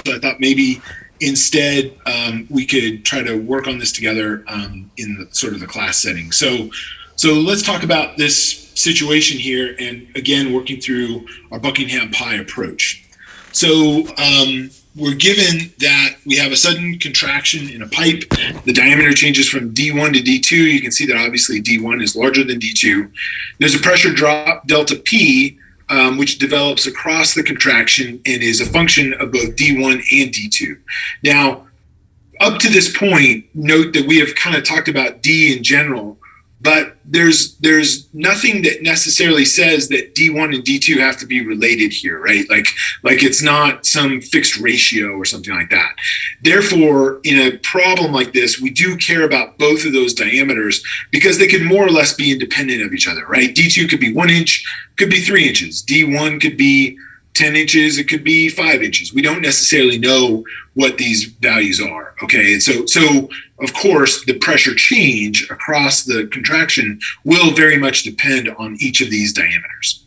So I thought maybe instead we could try to work on this together in the sort of the class setting. So let's talk about this situation here, and again, working through our Buckingham Pi approach. So we're given that we have a sudden contraction in a pipe. The diameter changes from D1 to D2. You can see that obviously D1 is larger than D2. There's a pressure drop, delta P, which develops across the contraction and is a function of both D1 and D2. Now, up to this point, note that we have kind of talked about D in general, but there's nothing that necessarily says that D1 and D2 have to be related here, right? Like it's not some fixed ratio or something like that. Therefore, in a problem like this, we do care about both of those diameters because they could more or less be independent of each other, right? D2 could be 1 inch, could be 3 inches. D1 could be 10 inches, it could be 5 inches. We don't necessarily know what these values are, okay? And so of course, the pressure change across the contraction will very much depend on each of these diameters.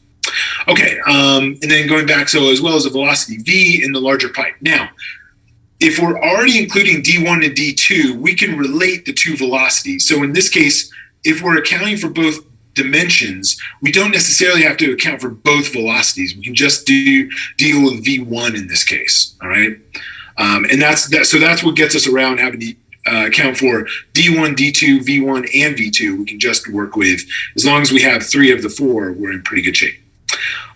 Okay, and then going back, so as well as the velocity V in the larger pipe. Now, if we're already including D1 and D2, we can relate the two velocities. So in this case, if we're accounting for both dimensions, we don't necessarily have to account for both velocities. We can just deal with V1 in this case, all right? And that's what gets us around having to account for D1, D2, V1, and V2. We can just work with, as long as we have 3 of the 4, we're in pretty good shape.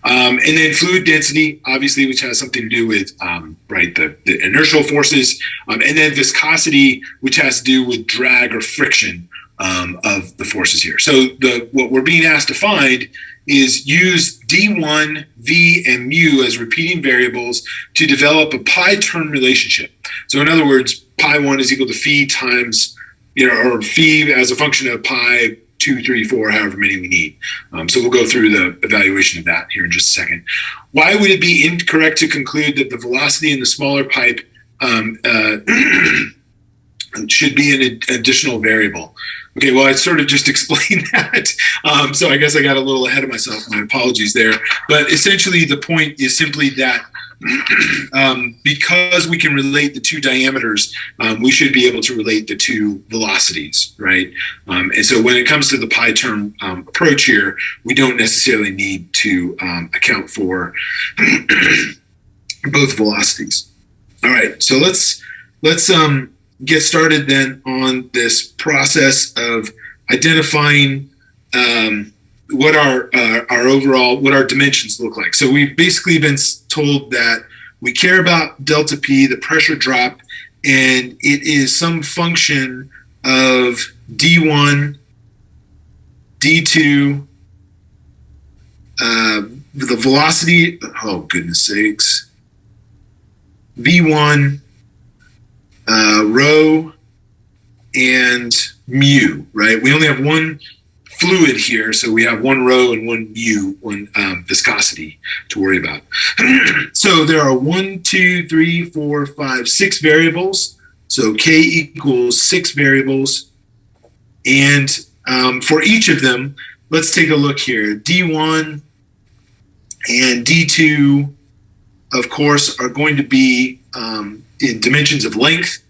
And then fluid density, obviously, which has something to do with the inertial forces, and then viscosity, which has to do with drag or friction of the forces here. So what we're being asked to find is use D1, V, and mu as repeating variables to develop a pi term relationship. So in other words, pi 1 is equal to phi times, or phi as a function of pi 2, 3, 4, however many we need. So we'll go through the evaluation of that here in just a second. Why would it be incorrect to conclude that the velocity in the smaller pipe should be an additional variable? Okay, well, I sort of just explained that. So I guess I got a little ahead of myself. My apologies there. But essentially, the point is simply that because we can relate the two diameters, we should be able to relate the two velocities, right? And so when it comes to the pi term approach here, we don't necessarily need to account for both velocities. All right, so let's get started then on this process of identifying what our dimensions look like. So we've basically been told that we care about delta P, the pressure drop, and it is some function of D1, D2, the velocity, oh goodness sakes, V1, rho, and mu, right? We only have one fluid here, so we have one rho and one mu, one viscosity to worry about. So there are 1, 2, 3, 4, 5, 6 variables. So K equals 6 variables. And for each of them, let's take a look here. D1 and D2, of course, are going to be in dimensions of length.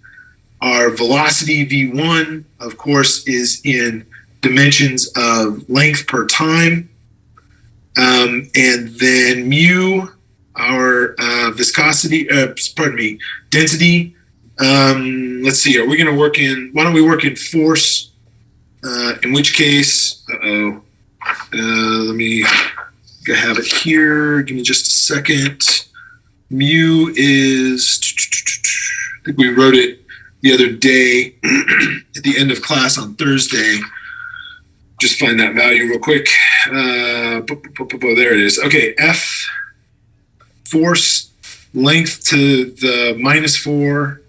Our velocity V1, of course, is in dimensions of length per time. And then mu, our viscosity, density. Let's see, why don't we work in force? In which case, let me have it here. Give me just a second. Mu is, I think we wrote it the other day at the end of class on Thursday. Just find that value real quick. There it is. Okay, F, force, length to the -4,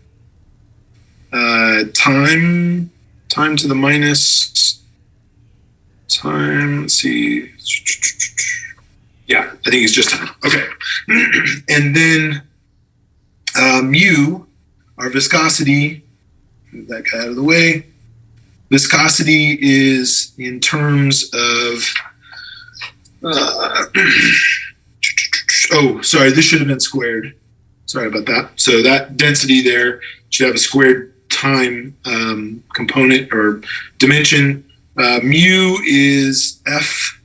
time to the minus, time, let's see. Yeah, I think it's just time. Okay. And then mu, our viscosity, move that guy out of the way. Viscosity is in terms of, oh, sorry, this should have been squared. Sorry about that. So that density there should have a squared time component or dimension. Mu is f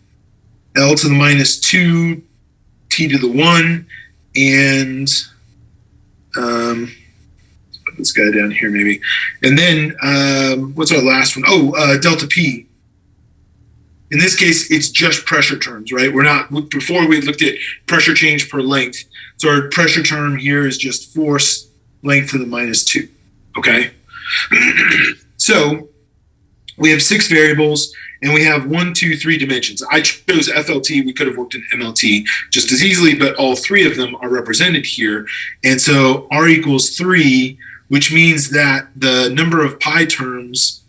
L to the minus 2 t to the 1, and put this guy down here maybe. And then what's our last one? Oh, delta P. In this case, it's just pressure terms, right? We're not, before we looked at pressure change per length. So our pressure term here is just force length to the minus 2, okay? So we have 6 variables, and we have 1, 2, 3 dimensions. I chose FLT. We could have worked in MLT just as easily, but all 3 of them are represented here. And so R equals 3, which means that the number of pi terms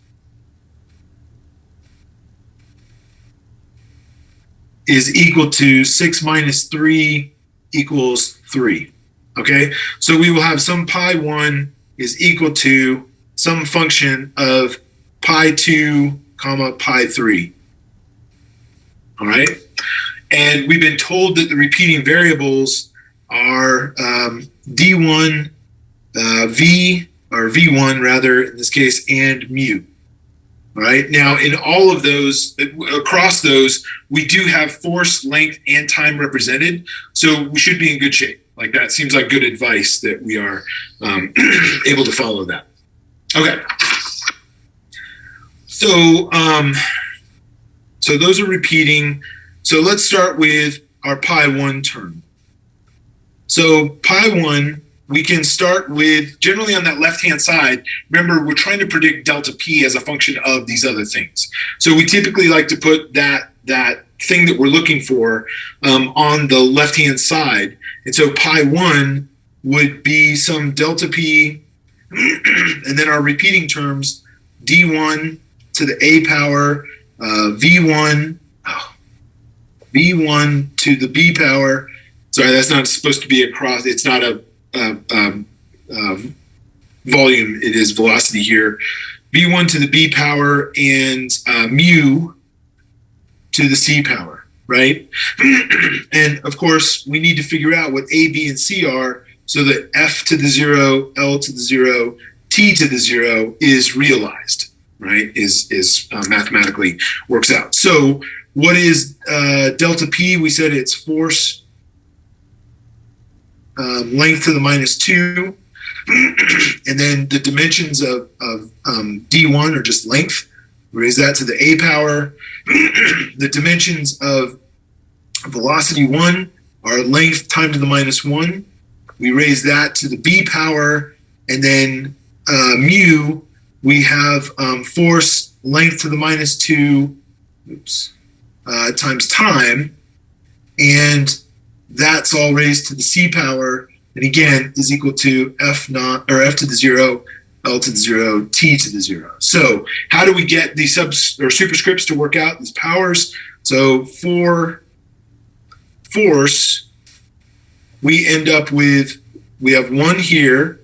is equal to 6 minus 3 equals 3, okay? So we will have some pi 1 is equal to some function of pi 2 comma pi 3, all right? And we've been told that the repeating variables are D1, V, or V1 rather, in this case, and mu. All right. Now, in all of those, across those, we do have force, length, and time represented. So we should be in good shape. Like that seems like good advice that we are able to follow that. Okay. So, so those are repeating. So let's start with our pi 1 term. So pi 1, we can start with, generally on that left-hand side, remember, we're trying to predict delta P as a function of these other things. So we typically like to put that thing that we're looking for on the left-hand side. And so pi 1 would be some delta P, and then our repeating terms, D1 to the A power, V1 to the B power. Sorry, that's not supposed to be a cross. It's not a volume, it is velocity here. V1 to the B power and mu to the C power, right? And of course, we need to figure out what A, B, and C are so that F to the 0, L to the 0, T to the 0 is realized, right? Is mathematically works out. So what is delta P? We said it's force length to the minus 2, and then the dimensions of D1 are just length. Raise that to the A power. The dimensions of velocity 1 are length time to the minus 1. We raise that to the B power, and then mu, we have force length to the minus 2 times time, and that's all raised to the C power, and again is equal to F naught, or F to the 0, L to the 0, T to the 0. So how do we get these subs or superscripts to work out these powers? So for force, we end up with, we have 1 here,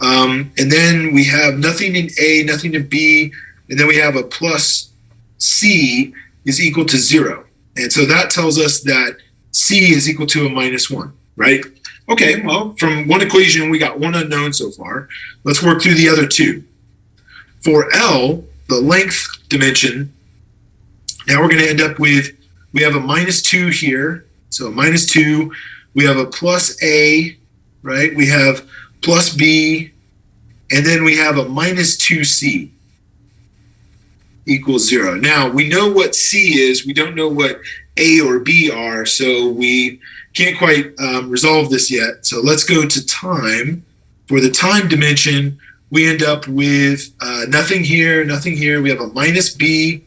and then we have nothing in A, nothing in B, and then we have a plus C is equal to 0. And so that tells us that C is equal to a minus 1, right? Okay, well, from one equation, we got one unknown so far. Let's work through the other 2. For L, the length dimension, now we're going to end up with, we have a minus 2 here. So minus 2, we have a plus A, right? We have plus B, and then we have a minus 2C equals 0. Now, we know what C is. We don't know what A or B are, so we can't quite resolve this yet. So let's go to time. For the time dimension, we end up with nothing here, nothing here. We have a minus B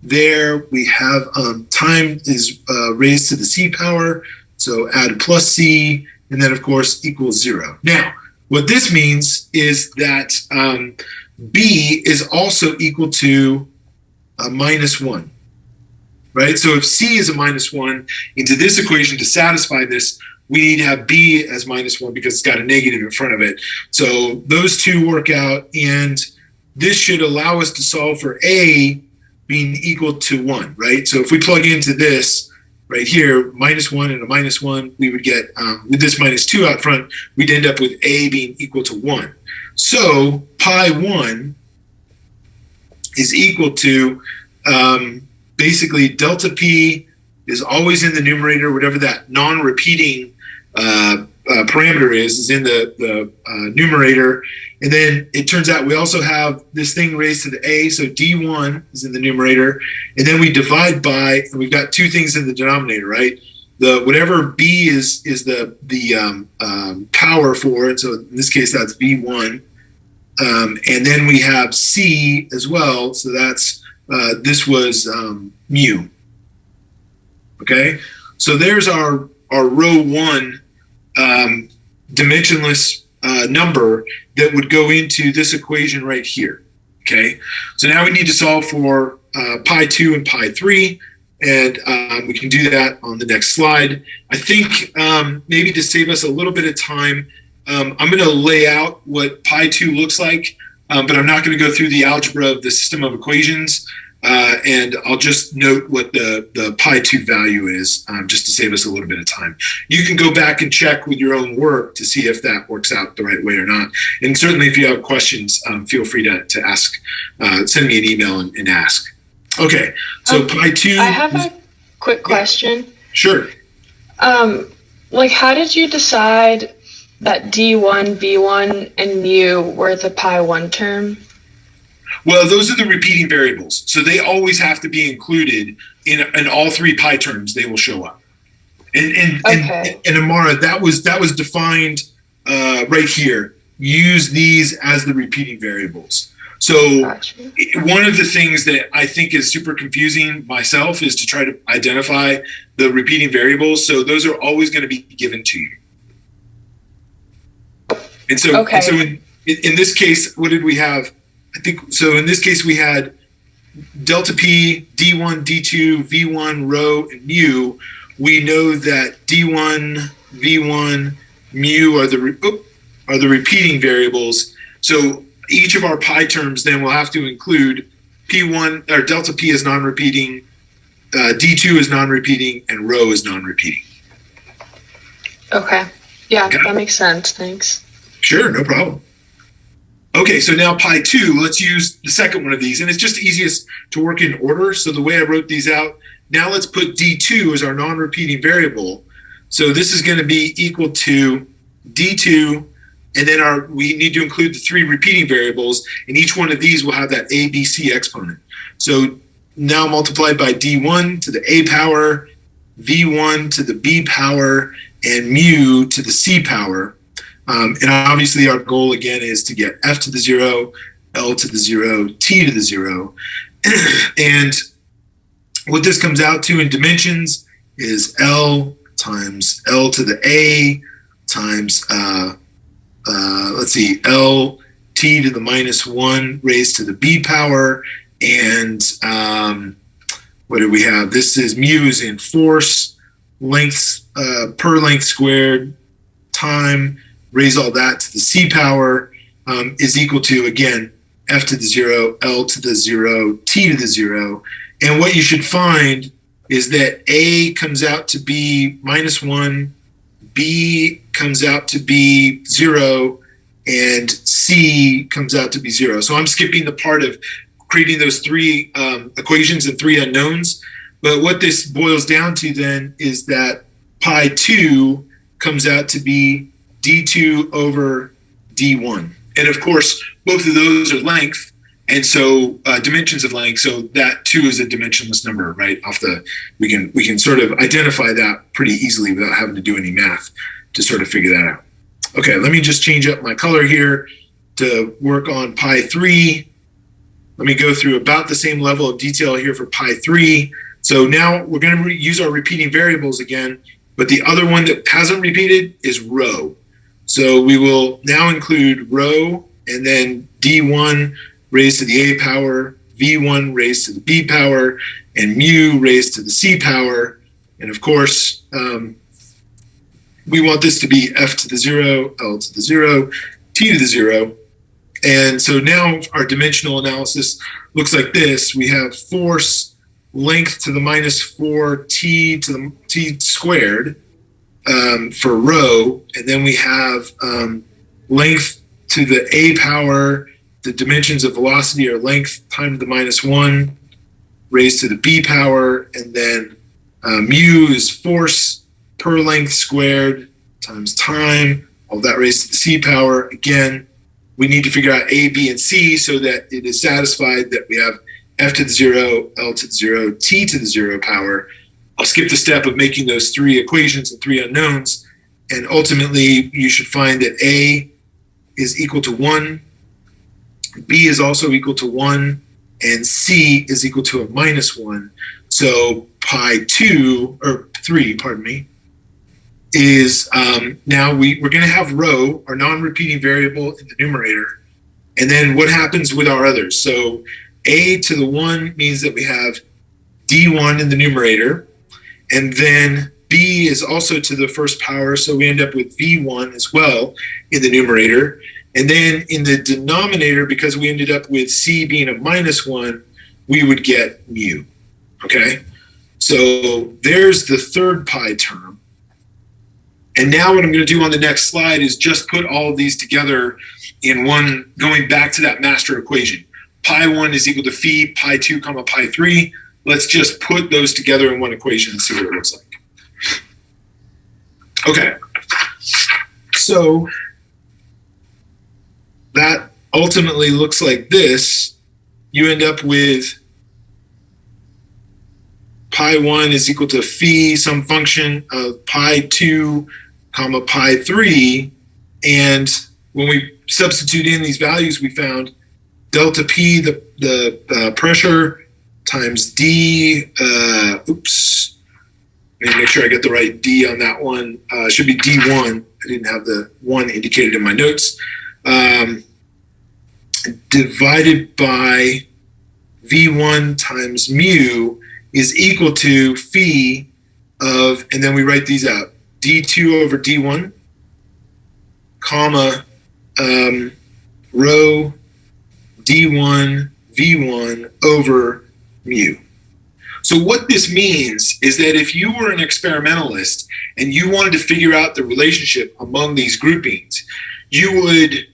there. We have time is raised to the C power, so add plus C, and then of course equals 0. Now, what this means is that B is also equal to a minus 1. Right? So if C is a minus 1, into this equation to satisfy this, we need to have B as minus 1 because it's got a negative in front of it. So those 2 work out, and this should allow us to solve for A being equal to 1, right? So if we plug into this, right here, -1 and a -1, we would get, with this -2 out front, we'd end up with A being equal to 1. So pi 1 is equal to, basically delta P is always in the numerator, whatever that non-repeating parameter is in the numerator. And then it turns out we also have this thing raised to the A, so D1 is in the numerator. And then we divide by, and we've got two things in the denominator, right? The whatever B is the power for it, so in this case that's V1. And then we have C as well, so that's, this was mu. Okay, so there's our row 1 dimensionless number that would go into this equation right here. Okay, so now we need to solve for pi 2 and pi 3, and we can do that on the next slide. I think maybe to save us a little bit of time, I'm going to lay out what pi 2 looks like, but I'm not going to go through the algebra of the system of equations. And I'll just note what the pi 2 value is, just to save us a little bit of time. You can go back and check with your own work to see if that works out the right way or not. And certainly if you have questions, feel free to ask, send me an email and ask. Okay, so pi 2. I have a quick question. Sure. Like, how did you decide that D1, V1, and mu were the pi 1 term? Well, those are the repeating variables. So they always have to be included in all three pi terms. They will show up. And Amara, that was defined right here. Use these as the repeating variables. So gotcha. One of the things that I think is super confusing myself is to try to identify the repeating variables. So those are always going to be given to you. And so, okay. And so in this case, what did we have? I think so. In this case, we had delta P, D1, D2, V1, rho, and mu. We know that D1, V1, mu are the repeating variables. So each of our pi terms then will have to include P1 or delta P is non-repeating, D2 is non-repeating, and rho is non-repeating. Okay. Yeah, okay. That makes sense. Thanks. Sure, no problem. Okay, so now pi 2, let's use the second one of these. And it's just easiest to work in order. So the way I wrote these out, now let's put D2 as our non-repeating variable. So this is going to be equal to D2, and then we need to include the three repeating variables, and each one of these will have that A, B, C exponent. So now multiplied by D1 to the A power, V1 to the B power, and mu to the C power. And obviously our goal again is to get F to the 0, L to the 0, T to the 0. And what this comes out to in dimensions is L times L to the A times, let's see, L T to the -1 raised to the B power. And what do we have? This is mu is in force, lengths per length squared, time, raise all that to the C power is equal to, again, F to the 0, L to the 0, T to the 0. And what you should find is that A comes out to be -1, B comes out to be 0, and C comes out to be 0. So I'm skipping the part of creating those three equations and three unknowns. But what this boils down to then is that pi 2 comes out to be D2 over D1. And of course, both of those are length, and so dimensions of length. So that 2 is a dimensionless number, right? We can sort of identify that pretty easily without having to do any math to sort of figure that out. Okay, let me just change up my color here to work on pi 3. Let me go through about the same level of detail here for pi 3. So now we're going to use our repeating variables again, but the other one that hasn't repeated is rho. So we will now include rho and then D1 raised to the A power, V1 raised to the B power, and mu raised to the C power. And of course, we want this to be F to the 0, L to the 0, T to the 0. And so now our dimensional analysis looks like this. We have force, length to the -4, T to the t squared for rho, and then we have length to the a power. The dimensions of velocity are length times the -1 raised to the b power, and then mu is force per length squared times time, all that raised to the c power. Again, we need to figure out a, b, and c so that it is satisfied that we have f to the 0, L to the 0, t to the 0 power. I'll skip the step of making those three equations and three unknowns, and ultimately you should find that a is equal to 1, b is also equal to 1, and c is equal to a -1. So pi 2, or 3, pardon me, is now we're going to have rho, our non-repeating variable, in the numerator. And then what happens with our others? So a to the 1 means that we have d1 in the numerator. And then b is also to the first power, so we end up with v1 as well in the numerator. And then in the denominator, because we ended up with c being a -1, we would get mu. Okay? So there's the third pi term. And now what I'm going to do on the next slide is just put all of these together in one, going back to that master equation. Pi 1 is equal to phi, pi 2 comma pi 3. Let's just put those together in one equation and see what it looks like. Okay. So that ultimately looks like this. You end up with pi 1 is equal to phi, some function of pi 2 comma pi 3. And when we substitute in these values, we found delta p, the pressure, times d, oops, let me make sure I get the right d on that one. Should be d1. I didn't have the 1 indicated in my notes. Divided by v1 times mu is equal to phi of, and then we write these out, d2 over d1, comma, rho d1 v1 over mu. So what this means is that if you were an experimentalist and you wanted to figure out the relationship among these groupings, you would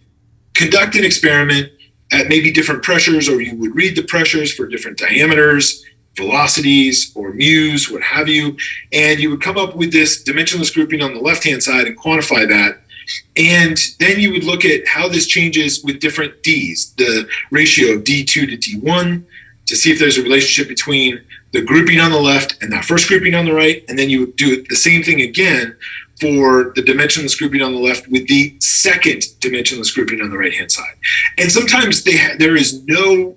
conduct an experiment at maybe different pressures, or you would read the pressures for different diameters, velocities, or mu's, what have you, and you would come up with this dimensionless grouping on the left-hand side and quantify that. And then you would look at how this changes with different d's, the ratio of d2 to d1, to see if there's a relationship between the grouping on the left and that first grouping on the right. And then you would do the same thing again for the dimensionless grouping on the left with the second dimensionless grouping on the right-hand side. And sometimes there is no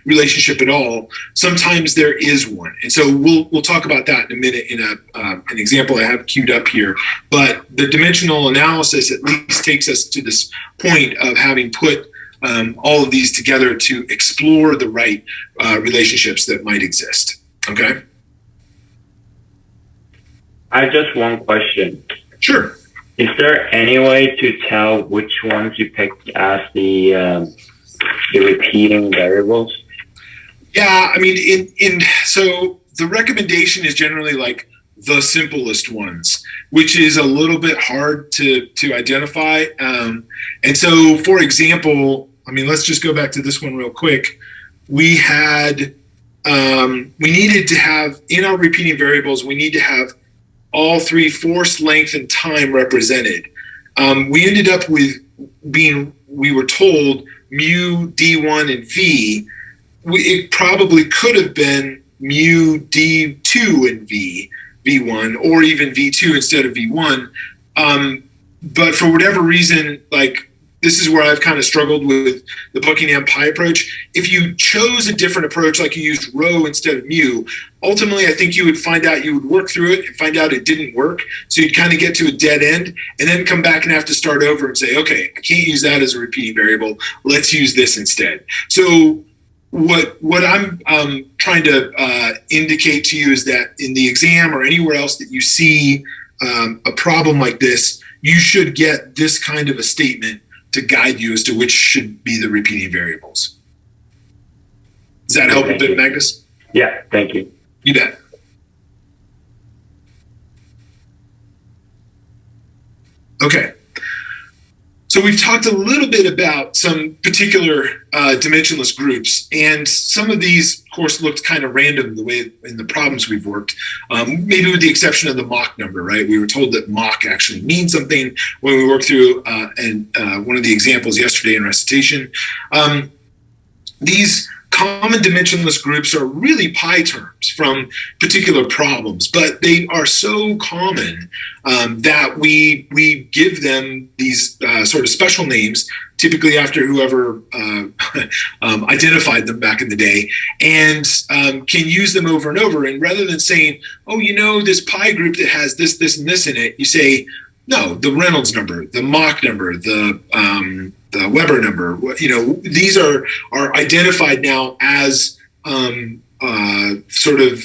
relationship at all. Sometimes there is one. And so we'll talk about that in a minute in an example I have queued up here. But the dimensional analysis at least takes us to this point of having put all of these together to explore the right relationships that might exist. Okay? I have just one question. Sure. Is there any way to tell which ones you picked as the repeating variables? Yeah, I mean, so the recommendation is generally like the simplest ones, which is a little bit hard to identify. And so, for example, I mean, let's just go back to this one real quick. We had, we needed to have, in our repeating variables, we need to have all three: force, length, and time represented. We ended up with we were told mu, d1, and v. It probably could have been mu, d2, and v1, or even v2 instead of v1. But for whatever reason, like, this is where I've kind of struggled with the Buckingham pi approach. If you chose a different approach, like you used rho instead of mu, ultimately I think you would find out, you would work through it and find out it didn't work. So you'd kind of get to a dead end and then come back and have to start over and say, okay, I can't use that as a repeating variable. Let's use this instead. So what I'm trying to indicate to you is that in the exam or anywhere else that you see a problem like this, you should get this kind of a statement to guide you as to which should be the repeating variables. Does that help a bit, Magnus? Yeah, thank you. You bet. Okay. So we've talked a little bit about some particular dimensionless groups, and some of these, of course, looked kind of random the way in the problems we've worked, maybe with the exception of the Mach number, right? We were told that Mach actually means something when we worked through one of the examples yesterday in recitation. These common dimensionless groups are really pi terms from particular problems, but they are so common that we give them these sort of special names, typically after whoever identified them back in the day, and can use them over and over. And rather than saying, oh, you know, this pi group that has this, this, and this in it, you say, no, the Reynolds number, the Mach number, the Weber number. You know, these are identified now as sort of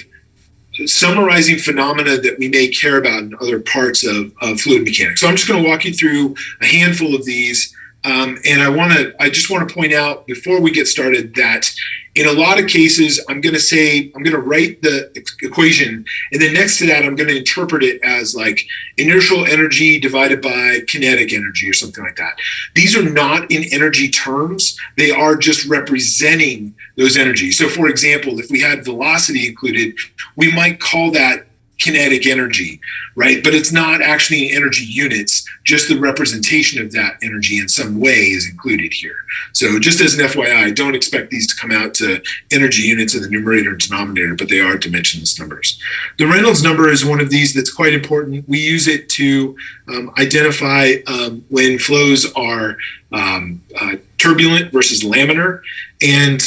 summarizing phenomena that we may care about in other parts of fluid mechanics. So I'm just going to walk you through a handful of these. And I just want to point out before we get started that in a lot of cases, I'm going to write the equation, and then next to that, I'm going to interpret it as like inertial energy divided by kinetic energy or something like that. These are not in energy terms. They are just representing those energies. So for example, if we had velocity included, we might call that kinetic energy, right? But it's not actually in energy units, just the representation of that energy in some way is included here. So just as an FYI, don't expect these to come out to energy units in the numerator and denominator, but they are dimensionless numbers. The Reynolds number is one of these that's quite important. We use it to identify when flows are turbulent versus laminar, and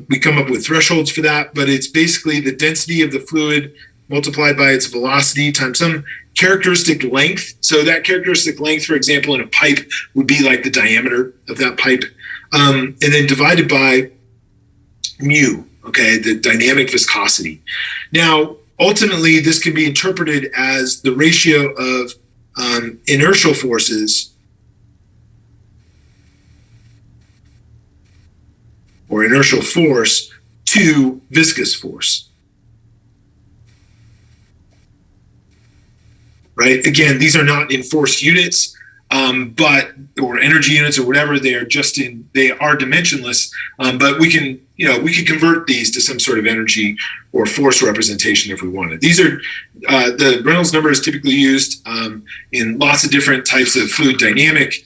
we come up with thresholds for that, but it's basically the density of the fluid multiplied by its velocity times some characteristic length. So that characteristic length, for example, in a pipe would be like the diameter of that pipe, and then divided by mu, okay, the dynamic viscosity. Now, ultimately, this can be interpreted as the ratio of inertial forces or inertial force to viscous force. Right? Again, these are not in force units, or energy units or whatever. They are dimensionless, but we can convert these to some sort of energy or force representation if we wanted. These are the Reynolds number is typically used in lots of different types of fluid dynamic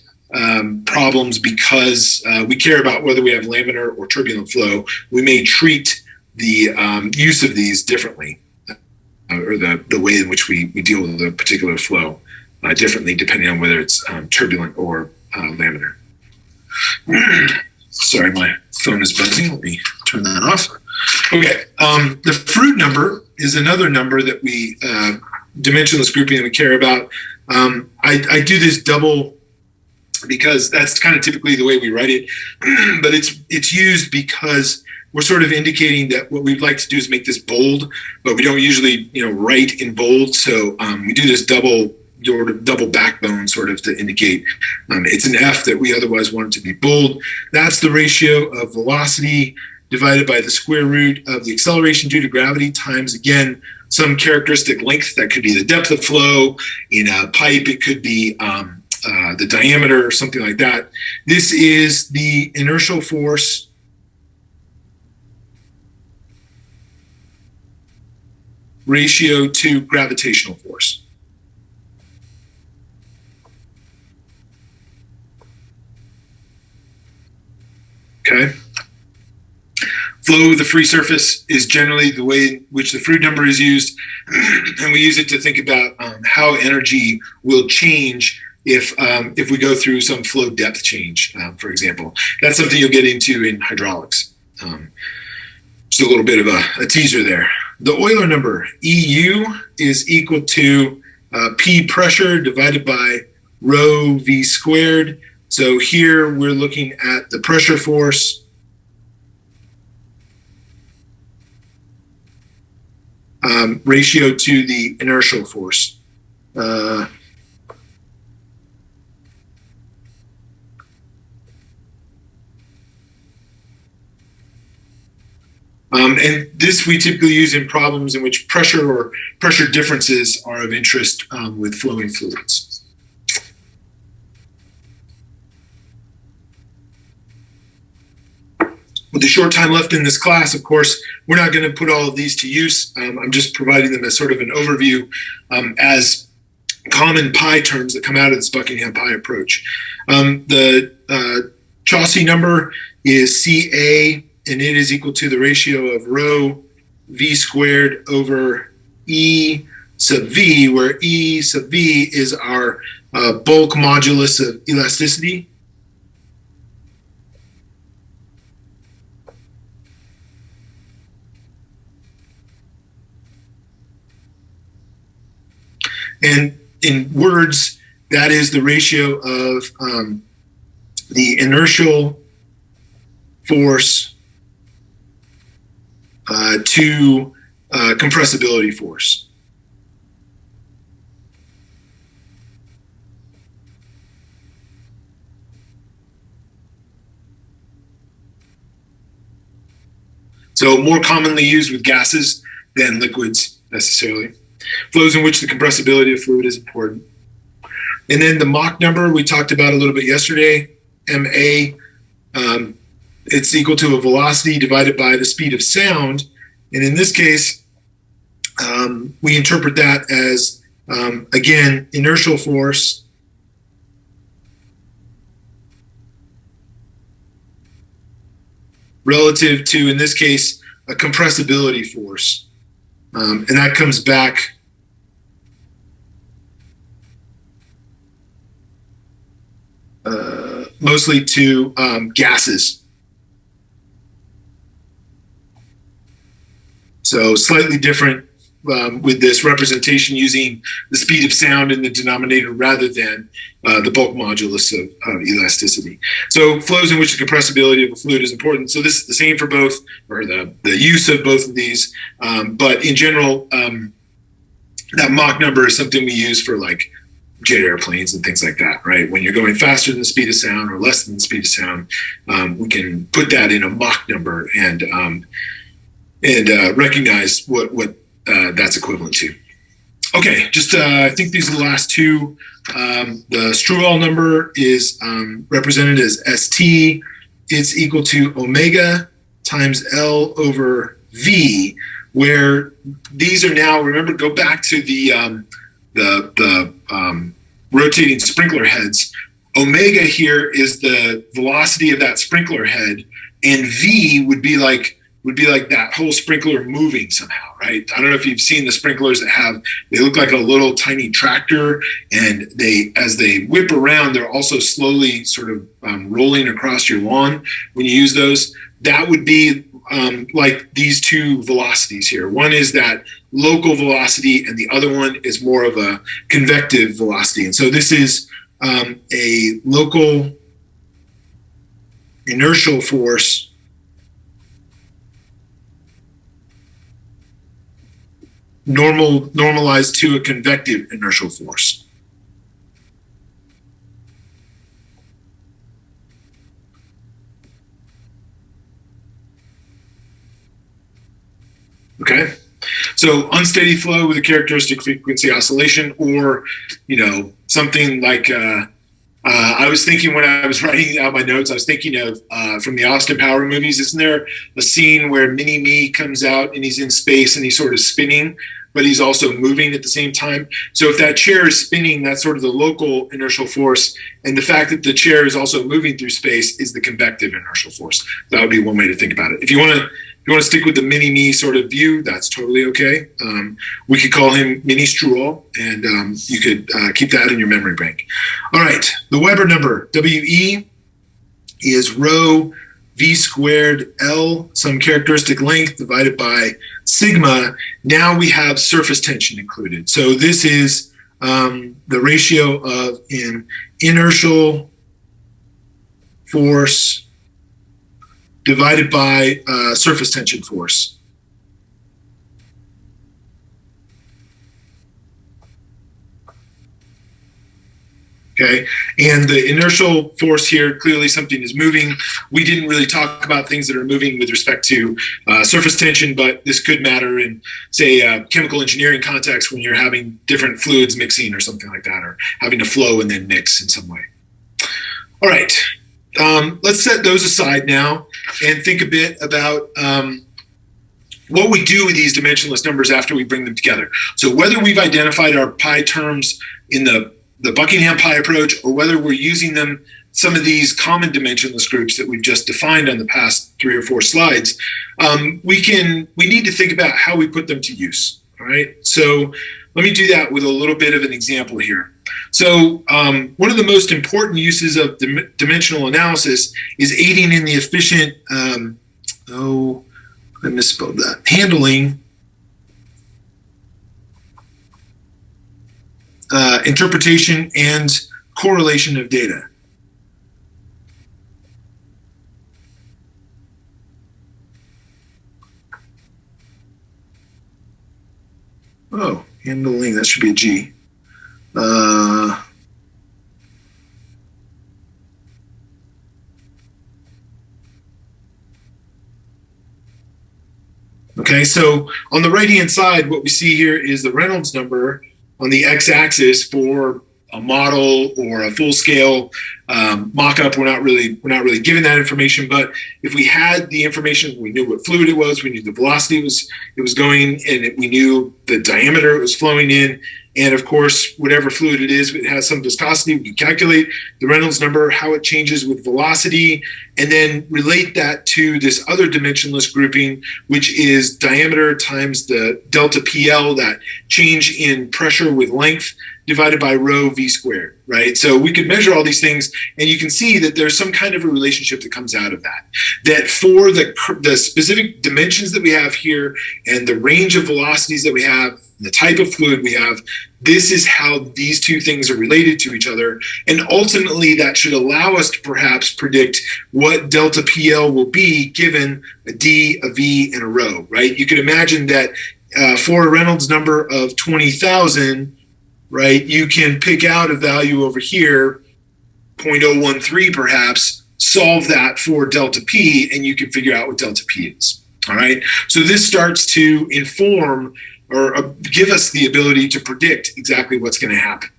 problems because we care about whether we have laminar or turbulent flow. We may treat the use of these differently. Or the way in which we deal with a particular flow differently depending on whether it's turbulent or laminar. Sorry, my phone is buzzing. Let me turn that off. Okay, the Fruit number is another number that we, dimensionless grouping that we care about. I do this double because that's kind of typically the way we write it, but it's used because we're sort of indicating that what we'd like to do is make this bold, but we don't usually, write in bold. So we do this double backbone sort of to indicate it's an F that we otherwise want it to be bold. That's the ratio of velocity divided by the square root of the acceleration due to gravity times, again, some characteristic length. That could be the depth of flow. In a pipe, it could be the diameter or something like that. This is the inertial force ratio to gravitational force. Okay. Flow of the free surface is generally the way in which the Fruit number is used, and we use it to think about how energy will change if we go through some flow depth change, for example. That's something you'll get into in hydraulics. Just a little bit of a teaser there. The Euler number, EU, is equal to P pressure divided by rho V squared. So here we're looking at the pressure force ratio to the inertial force. And this we typically use in problems in which pressure or pressure differences are of interest with flowing fluids. With the short time left in this class, of course, we're not going to put all of these to use. I'm just providing them as sort of an overview as common pi terms that come out of this Buckingham pi approach. The Chaucy number is CA, and it is equal to the ratio of rho v squared over E sub v, where E sub v is our bulk modulus of elasticity. And in words, that is the ratio of the inertial force to compressibility force. So more commonly used with gases than liquids necessarily. Flows in which the compressibility of fluid is important. And then the Mach number we talked about a little bit yesterday, MA, it's equal to a velocity divided by the speed of sound. And in this case, we interpret that as, again, inertial force relative to, in this case, a compressibility force. And that comes back mostly to gases. So slightly different with this representation using the speed of sound in the denominator rather than the bulk modulus of elasticity. So flows in which the compressibility of a fluid is important. So this is the same for both, or the use of both of these. But in general, that Mach number is something we use for like jet airplanes and things like that, right? When you're going faster than the speed of sound or less than the speed of sound, we can put that in a Mach number and recognize what that's equivalent to. Okay, just I think these are the last two. The Strual number is represented as ST. It's equal to omega times L over V, where these are now, remember, go back to the rotating sprinkler heads. Omega here is the velocity of that sprinkler head, and V would be like that whole sprinkler moving somehow, right? I don't know if you've seen the sprinklers that they look like a little tiny tractor, and as they whip around, they're also slowly sort of rolling across your lawn when you use those. That would be like these two velocities here. One is that local velocity, and the other one is more of a convective velocity. And so this is a local inertial force normalized to a convective inertial force. Okay, so unsteady flow with a characteristic frequency oscillation, or something like I was thinking when I was writing out my notes, I was thinking of from the Austin Power movies. Isn't there a scene where Mini-Me comes out and he's in space and he's sort of spinning, but he's also moving at the same time? So if that chair is spinning, that's sort of the local inertial force, and the fact that the chair is also moving through space is the convective inertial force. That would be one way to think about it. If you want to stick with the Mini-Me sort of view, that's totally okay. We could call him Mini Strual, and you could keep that in your memory bank. All right, the Weber number, WE, is rho v squared L, some characteristic length, divided by sigma. Now we have surface tension included. So this is the ratio of an inertial force divided by surface tension force. Okay, and the inertial force here, clearly something is moving. We didn't really talk about things that are moving with respect to surface tension, but this could matter in, say, chemical engineering context when you're having different fluids mixing or something like that, or having to flow and then mix in some way. All right, let's set those aside now and think a bit about what we do with these dimensionless numbers after we bring them together. So whether we've identified our pi terms in the Buckingham pi approach, or whether we're using them, some of these common dimensionless groups that we've just defined on the past 3 or 4 slides, we need to think about how we put them to use. All right. So let me do that with a little bit of an example here. So one of the most important uses of dimensional analysis is aiding in the efficient, I misspelled that, handling, interpretation, and correlation of data. Oh, handling, that should be a G. Okay, so on the right-hand side, what we see here is the Reynolds number on the x-axis for a model or a full-scale mock-up. We're not really given that information, but if we had the information, we knew what fluid it was, we knew the velocity it was going, and we knew the diameter it was flowing in, and of course, whatever fluid it is, it has some viscosity. We can calculate the Reynolds number, how it changes with velocity, and then relate that to this other dimensionless grouping, which is diameter times the delta PL, that change in pressure with length, divided by rho v squared, right? So we could measure all these things, and you can see that there's some kind of a relationship that comes out of that. That for the specific dimensions that we have here, and the range of velocities that we have, the type of fluid we have, this is how these two things are related to each other. And ultimately, that should allow us to perhaps predict what delta PL will be given a D, a V, and a rho, right? You could imagine that for a Reynolds number of 20,000, right, you can pick out a value over here, 0.013 perhaps, solve that for delta P, and you can figure out what delta P is. All right. So this starts to inform or give us the ability to predict exactly what's going to happen.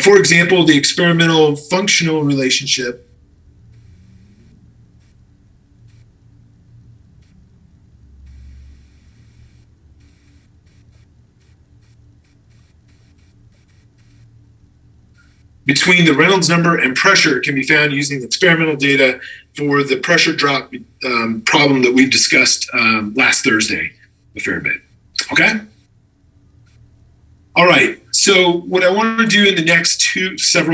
For example, the experimental functional relationship between the Reynolds number and pressure can be found using the experimental data for the pressure drop problem that we've discussed last Thursday a fair bit. Okay? All right. So what I want to do in the next two sets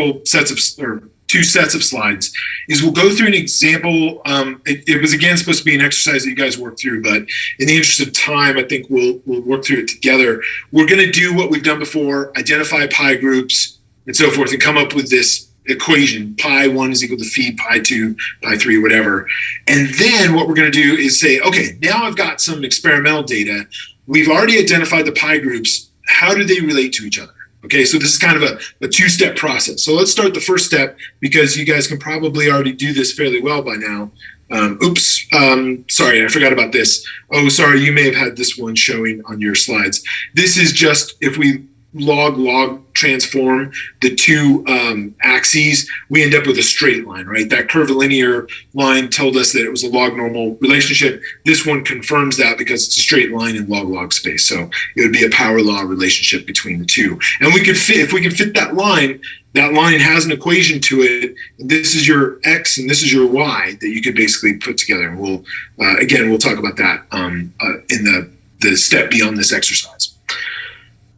of slides is we'll go through an example. It was, again, supposed to be an exercise that you guys work through, but in the interest of time, I think we'll work through it together. We're going to do what we've done before, identify pi groups and so forth, and come up with this equation, pi 1 is equal to phi, pi 2, pi 3, whatever. And then what we're going to do is say, okay, now I've got some experimental data. We've already identified the pi groups. How do they relate to each other? Okay, so this is kind of a two-step process. So let's start the first step, because you guys can probably already do this fairly well by now. Sorry, I forgot about this. Oh, sorry, you may have had this one showing on your slides. This is just if we log transform the two axes, we end up with a straight line, right? That curvilinear line told us that it was a log normal relationship. This one confirms that because it's a straight line in log space. So it would be a power law relationship between the two. And if we can fit that line has an equation to it. This is your X and this is your Y that you could basically put together. And we'll talk about that in the step beyond this exercise.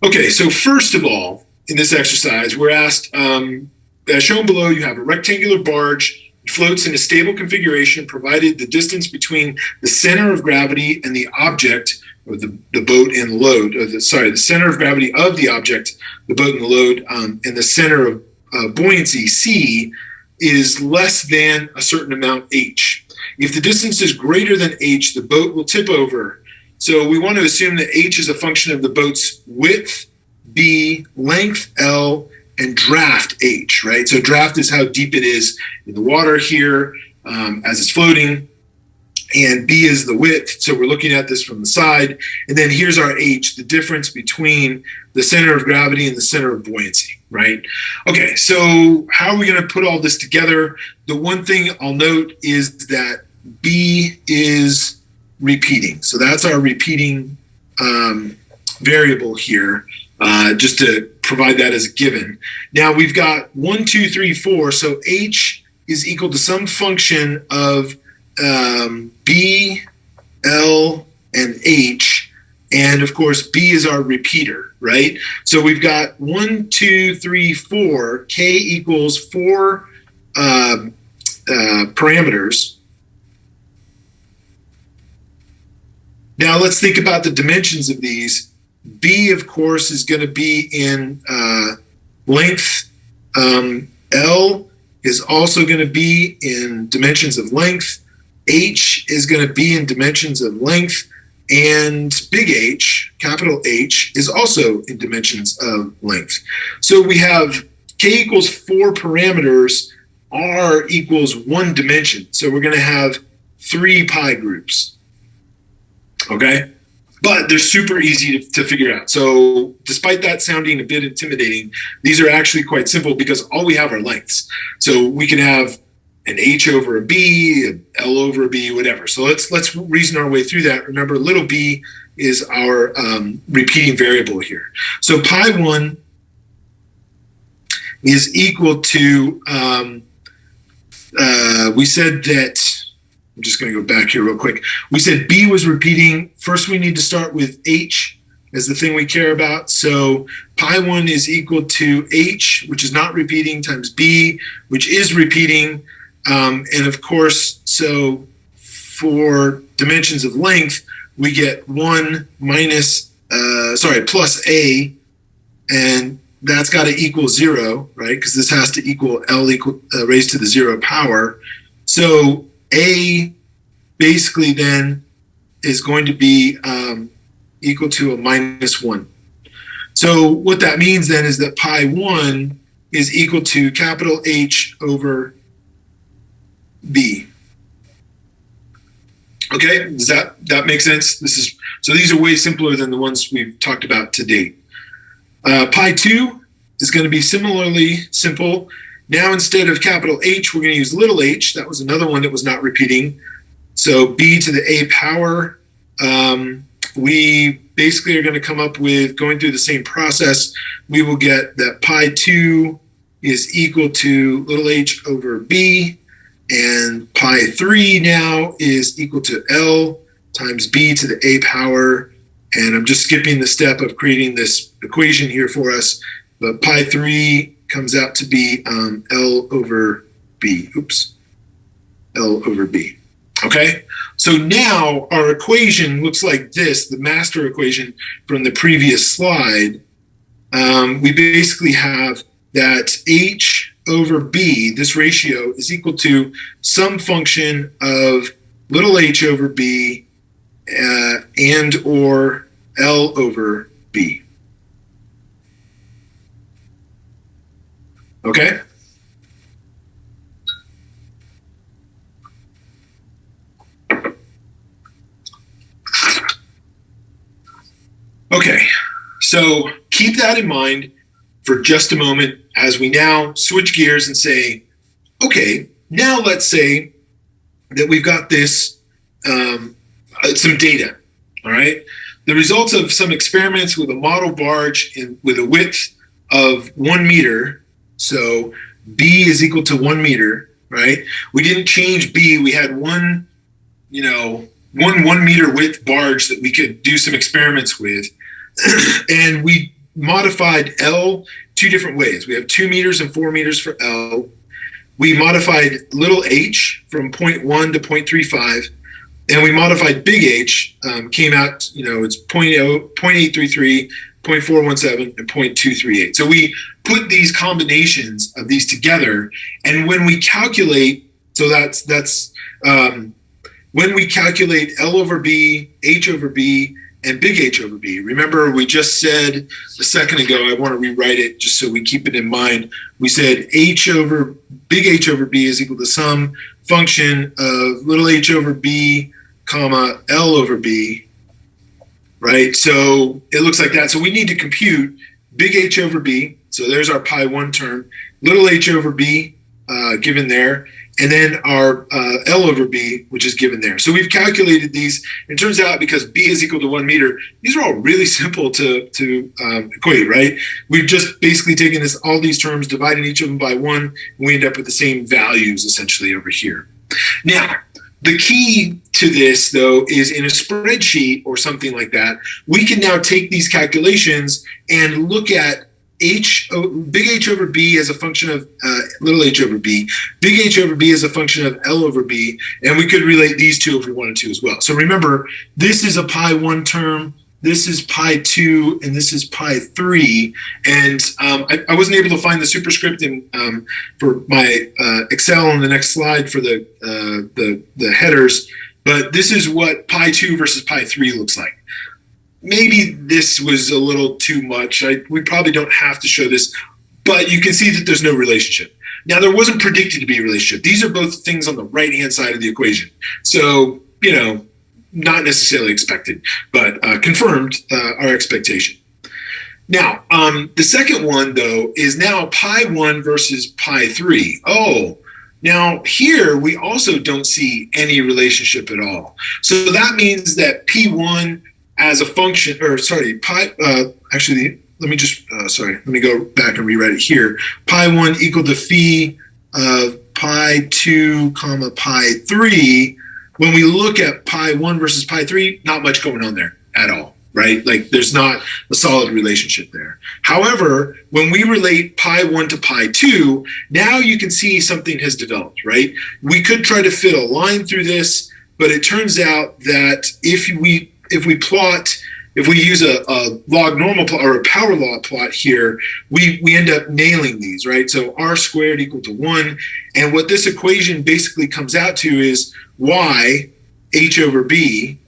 Okay, so first of all, in this exercise, we're asked, as shown below, you have a rectangular barge. It floats in a stable configuration, provided the distance between the center of gravity and the object, or the boat and the load, the center of gravity of the object, the boat and the load, and the center of buoyancy, C, is less than a certain amount, H. If the distance is greater than H, the boat will tip over. So we want to assume that H is a function of the boat's width, B, length, L, and draft, H, right? So draft is how deep it is in the water here as it's floating, and B is the width. So we're looking at this from the side. And then here's our H, the difference between the center of gravity and the center of buoyancy, right? Okay, so how are we going to put all this together? the one thing I'll note is that B is repeating. So that's our repeating variable here, just to provide that as a given. Now we've got 1, 2, 3, 4. So H is equal to some function of B, L, and H. And of course, B is our repeater, right? So we've got 1, 2, 3, 4. K equals 4 parameters. Now let's think about the dimensions of these. B, of course, is going to be in length. L is also going to be in dimensions of length. H is going to be in dimensions of length. And big H, capital H, is also in dimensions of length. So we have K equals 4 parameters, R equals 1 dimension. So we're going to have 3 pi groups. Okay? But they're super easy to figure out. So despite that sounding a bit intimidating, these are actually quite simple because all we have are lengths. So we can have an H over a B, an L over a B, whatever. So let's reason our way through that. Remember, little b is our repeating variable here. So pi 1 is equal to, we said that, I'm just going to go back here real quick. We said B was repeating. First, we need to start with H as the thing we care about. So pi 1 is equal to H, which is not repeating, times B, which is repeating. And of course, so for dimensions of length, we get 1 plus A, and that's got to equal 0, right? Because this has to equal L raised to the 0 power. So A basically then is going to be equal to a minus 1. So what that means then is that pi 1 is equal to capital H over B. Okay, does that make sense? So these are way simpler than the ones we've talked about to date. Pi 2 is going to be similarly simple. Now instead of capital H, we're going to use little h. That was another one that was not repeating. So b to the a power. We basically are going to come up with, going through the same process, we will get that pi 2 is equal to little h over b. And pi 3 now is equal to L times b to the a power. And I'm just skipping the step of creating this equation here for us. But pi 3 comes out to be L over b. L over b. Okay? So now our equation looks like this, the master equation from the previous slide. We basically have that h over b, this ratio, is equal to some function of little h over b and or L over b. Okay? Okay, so keep that in mind for just a moment as we now switch gears and say, okay, now let's say that we've got this, some data, all right? The results of some experiments with a model barge with a width of 1 meter. So B is equal to 1 meter, right? We didn't change B. We had one 1 meter width barge that we could do some experiments with. And we modified L 2 different ways. We have 2 meters and 4 meters for L. We modified little h from 0.1 to 0.35. And we modified big H, came out, it's 0.833, 0.417, and 0.238. So we put these combinations of these together. And when we calculate, so that's when we calculate L over B, H over B, and big H over B. Remember, we just said a second ago, I want to rewrite it just so we keep it in mind. We said big H over B is equal to some function of little h over B, comma, L over B, right? So it looks like that. So we need to compute big H over B. So there's our pi 1 term, little h over B given there, and then our L over B, which is given there. So we've calculated these. It turns out because B is equal to 1 meter, these are all really simple to equate, right? We've just basically taken all these terms, divided each of them by 1, and we end up with the same values essentially over here. Now, the key to this, though, is in a spreadsheet or something like that, we can now take these calculations and look at big H over B as a function of little h over B, big H over B as a function of L over B, and we could relate these two if we wanted to as well. So remember, this is a pi 1 term, this is pi 2, and this is pi 3. And I wasn't able to find the superscript for my Excel on the next slide for the headers, but this is what pi 2 versus pi 3 looks like. Maybe this was a little too much. We probably don't have to show this, but you can see that there's no relationship. Now, there wasn't predicted to be a relationship. These are both things on the right-hand side of the equation. So, not necessarily expected, but confirmed our expectation. Now, the second one, though, is now pi 1 versus pi 3. Oh, now here we also don't see any relationship at all. So that means that P1 as a function, actually, let me go back and rewrite it here. Pi 1 equal to phi of pi 2 comma pi 3. When we look at pi 1 versus pi 3, not much going on there at all, right? Like there's not a solid relationship there. However, when we relate pi 1 to pi 2, now you can see something has developed, right? We could try to fit a line through this, but it turns out that if we use a log normal plot or a power law plot here, we end up nailing these, right? So r squared equal to 1. And what this equation basically comes out to is y, h over b,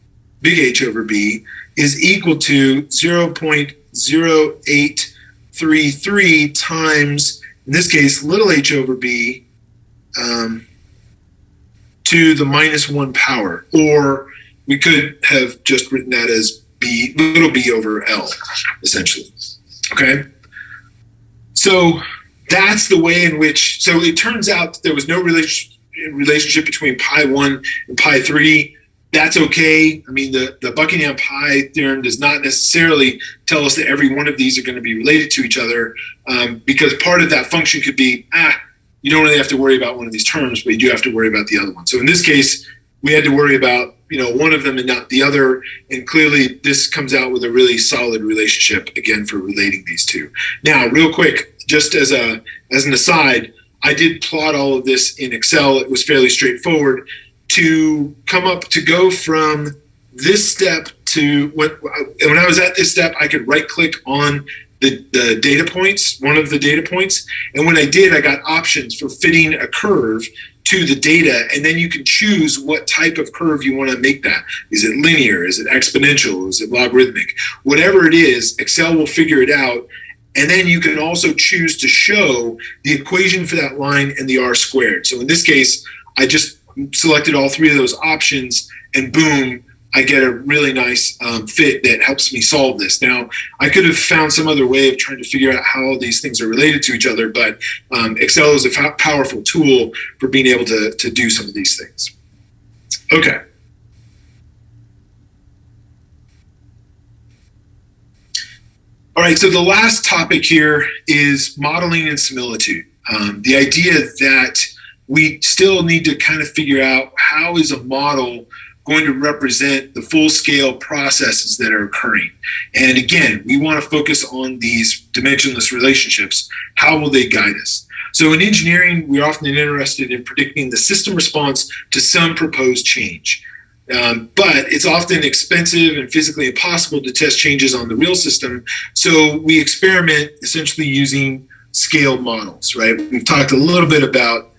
big H over b, is equal to 0.0833 times, in this case, little h over b to the minus 1 power. Or we could have just written that as b, little b over L, essentially. Okay? So that's the way in which, so it turns out that there was no relationship between pi 1 and pi 3. That's okay. I mean, the Buckingham pi theorem does not necessarily tell us that every one of these are going to be related to each other, because part of that function could be, you don't really have to worry about one of these terms, but you do have to worry about the other one. So in this case, we had to worry about one of them and not the other. And clearly this comes out with a really solid relationship, again, for relating these two. Now, real quick, just as an aside, I did plot all of this in Excel. It was fairly straightforward to go from this step to when I was at this step, I could right click on the data points, one of the data points. And when I did, I got options for fitting a curve to the data, and then you can choose what type of curve you want to make that. Is it linear? Is it exponential? Is it logarithmic? Whatever it is, Excel will figure it out. And then you can also choose to show the equation for that line and the r squared. So in this case, I just selected all three of those options, and boom, I get a really nice fit that helps me solve this. Now, I could have found some other way of trying to figure out how all these things are related to each other, but Excel is a powerful tool for being able to do some of these things. Okay. All right, so the last topic here is modeling and similitude. The idea that we still need to kind of figure out how is a model going to represent the full-scale processes that are occurring. And again, we want to focus on these dimensionless relationships. How will they guide us? So in engineering, we're often interested in predicting the system response to some proposed change. But it's often expensive and physically impossible to test changes on the real system. So we experiment essentially using scale models, right? We've talked a little bit about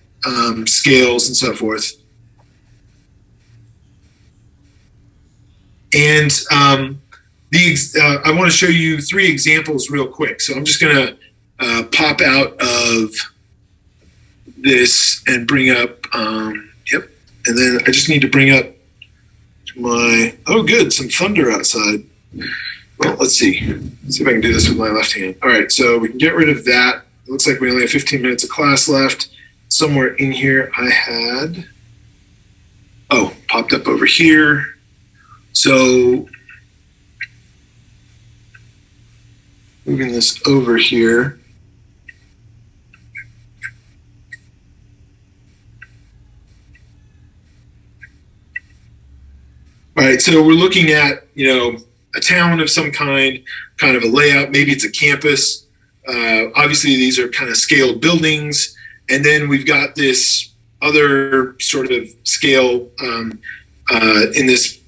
scales and so forth. And I want to show you 3 examples real quick. So I'm just going to pop out of this and bring up, and then I just need to bring up good, some thunder outside. Well, let's see if I can do this with my left hand. All right, so we can get rid of that. It looks like we only have 15 minutes of class left. somewhere in here I had, popped up over here. So moving this over here. All right, so we're looking at, a town of some kind of a layout. Maybe it's a campus. Obviously, these are kind of scaled buildings. And then we've got this other sort of scale in this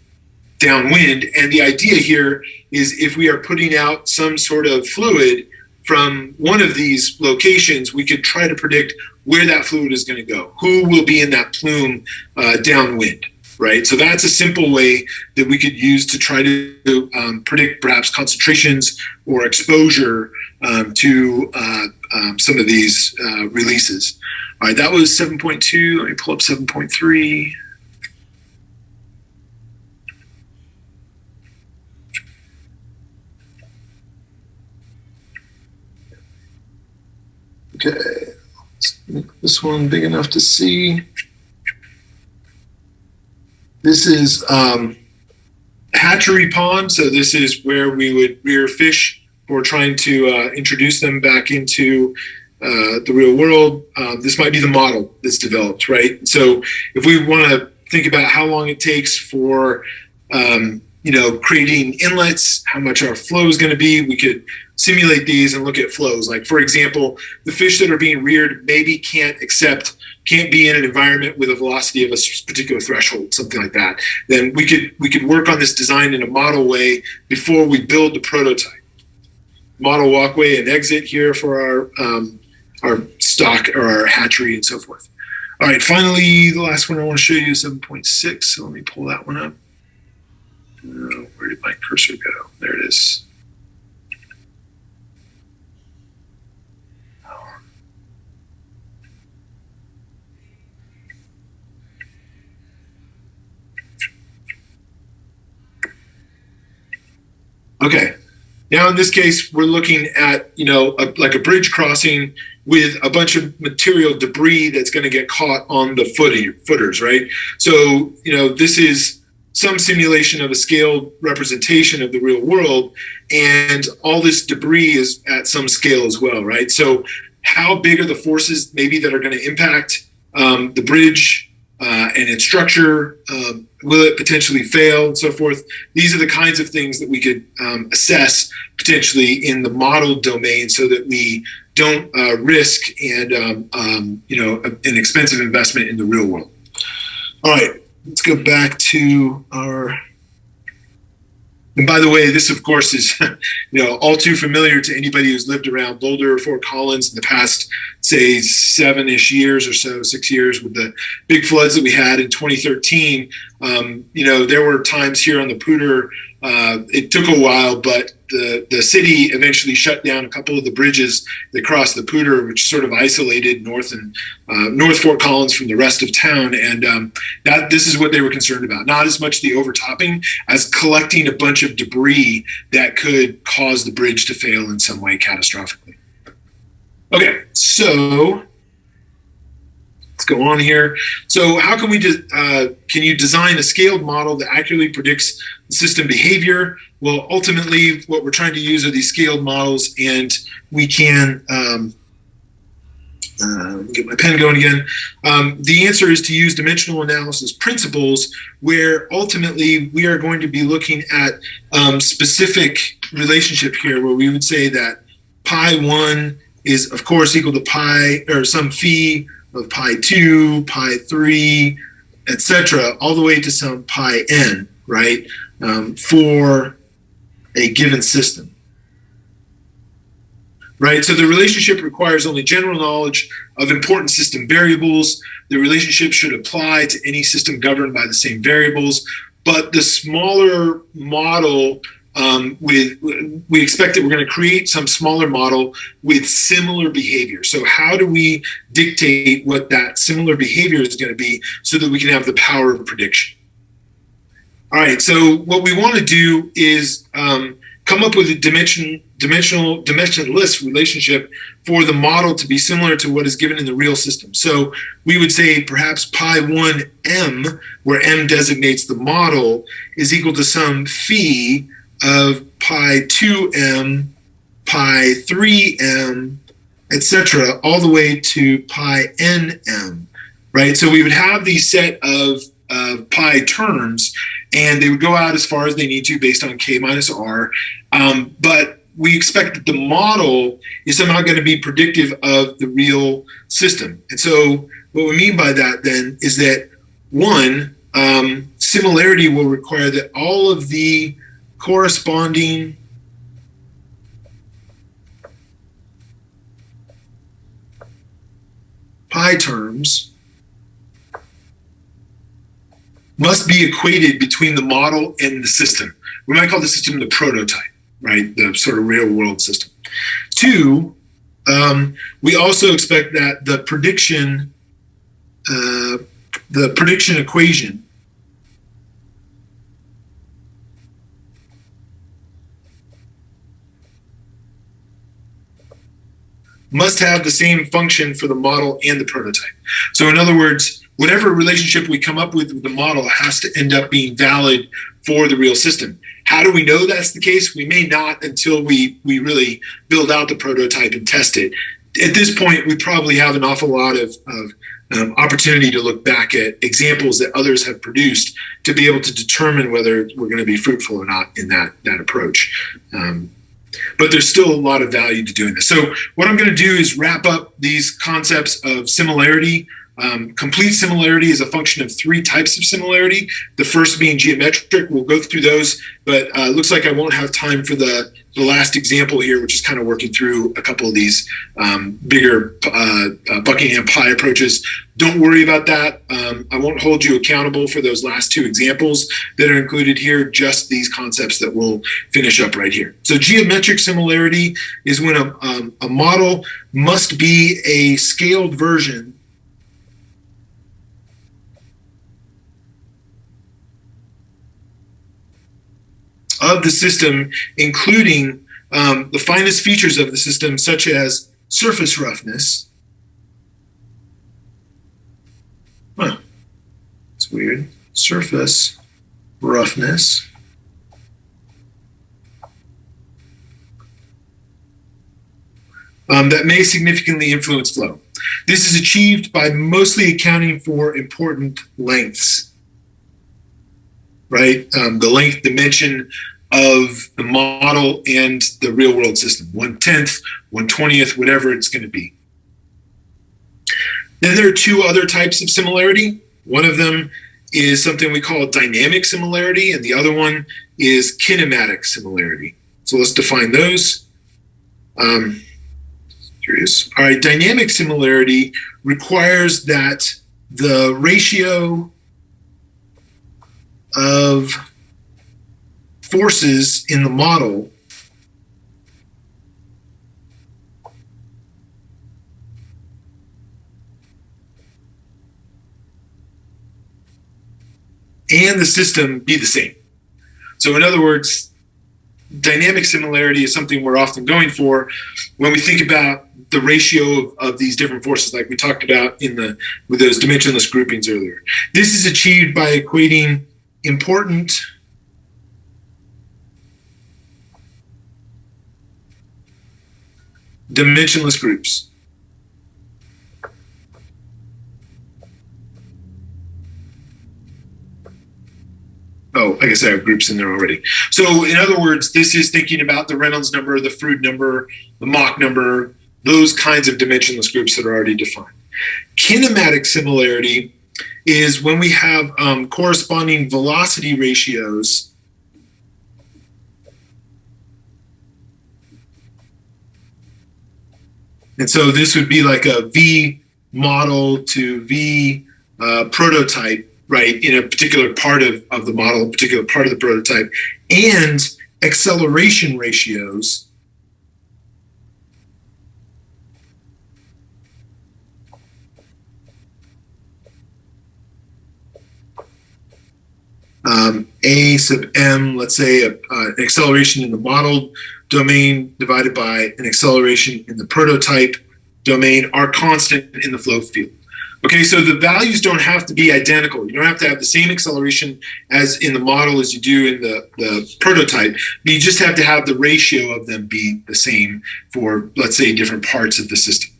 downwind. And the idea here is if we are putting out some sort of fluid from one of these locations, we could try to predict where that fluid is going to go, who will be in that plume downwind. Right, so that's a simple way that we could use to try to predict perhaps concentrations or exposure to some of these releases. All right, that was 7.2. Let me pull up 7.3. Okay, let's make this one big enough to see. This is hatchery pond. So this is where we would rear fish for trying to introduce them back into the real world. This might be the model that's developed, right? So if we want to think about how long it takes for, creating inlets, how much our flow is going to be, we could simulate these and look at flows. Like, for example, the fish that are being reared maybe can't be in an environment with a velocity of a particular threshold, something like that. Then we could work on this design in a model way before we build the prototype. Model walkway and exit here for our stock or our hatchery and so forth. All right, finally, the last one I want to show you is 7.6. So let me pull that one up. Where did my cursor go? There it is. Okay, now in this case, we're looking at, like a bridge crossing with a bunch of material debris that's going to get caught on the footers, right? So, this is some simulation of a scaled representation of the real world, and all this debris is at some scale as well, right? So how big are the forces maybe that are going to impact the bridge and its structure? Will it potentially fail and so forth? These are the kinds of things that we could assess potentially in the model domain so that we don't risk an expensive investment in the real world. All right, let's go back to our, and by the way, this of course is all too familiar to anybody who's lived around Boulder or Fort Collins in the past, say 7-ish years or so, 6 years with the big floods that we had in 2013. There were times here on the Poudre, it took a while, but the city eventually shut down a couple of the bridges that crossed the Poudre, which sort of isolated North Fort Collins from the rest of town. And this is what they were concerned about. Not as much the overtopping as collecting a bunch of debris that could cause the bridge to fail in some way catastrophically. Okay, so let's go on here. So how can can you design a scaled model that accurately predicts system behavior? Well, ultimately, what we're trying to use are these scaled models, and we can get my pen going again. The answer is to use dimensional analysis principles, where ultimately we are going to be looking at specific relationship here, where we would say that pi 1 is, of course, equal to pi or some phi of pi 2, pi 3, etc., all the way to some pi n, right, for a given system. Right, so the relationship requires only general knowledge of important system variables. The relationship should apply to any system governed by the same variables, but the smaller model we expect that we're going to create some smaller model with similar behavior. So how do we dictate what that similar behavior is going to be so that we can have the power of prediction? All right, so what we want to do is come up with a dimensionless relationship for the model to be similar to what is given in the real system. So we would say perhaps pi 1m, where m designates the model, is equal to some phi of pi 2m, pi 3m, etc., all the way to pi nm, right? So we would have these set of pi terms, and they would go out as far as they need to based on k minus r. But we expect that the model is somehow going to be predictive of the real system. And so what we mean by that then is that, one, similarity will require that all of the corresponding pi terms must be equated between the model and the system. We might call the system the prototype, right? The sort of real world system. Two, we also expect that the prediction equation must have the same function for the model and the prototype. So in other words, whatever relationship we come up with the model has to end up being valid for the real system. How do we know that's the case? We may not until we really build out the prototype and test it. At this point, we probably have an awful lot of opportunity to look back at examples that others have produced to be able to determine whether we're going to be fruitful or not in that approach. But there's still a lot of value to doing this. So what I'm going to do is wrap up these concepts of similarity. Complete similarity is a function of three types of similarity. The first being geometric. We'll go through those, but it looks like I won't have time for the last example here, which is kind of working through a couple of these bigger Buckingham pi approaches. Don't worry about that. I won't hold you accountable for those last two examples that are included here, just these concepts that we'll finish up right here. So geometric similarity is when a model must be a scaled version of the system, including the finest features of the system, such as surface roughness. It's weird. Surface roughness. That may significantly influence flow. This is achieved by mostly accounting for important lengths, right? The length dimension of the model and the real world system, 1/10, 1/20, whatever it's going to be. Then there are two other types of similarity. One of them is something we call dynamic similarity, and the other one is kinematic similarity. So let's define those. Curious. All right, dynamic similarity requires that the ratio of forces in the model and the system be the same. So in other words, dynamic similarity is something we're often going for when we think about the ratio of these different forces, like we talked about with those dimensionless groupings earlier. This is achieved by equating important dimensionless groups. Oh, I guess I have groups in there already. So in other words, this is thinking about the Reynolds number, the Froude number, the Mach number, those kinds of dimensionless groups that are already defined. Kinematic similarity is when we have corresponding velocity ratios and so this would be like a V model to V prototype, right, in a particular part of the model, a particular part of the prototype, and acceleration ratios A sub m, let's say an acceleration in the model domain divided by an acceleration in the prototype domain are constant in the flow field. Okay, so the values don't have to be identical. You don't have to have the same acceleration as in the model as you do in the prototype. You just have to have the ratio of them be the same for, let's say, different parts of the system.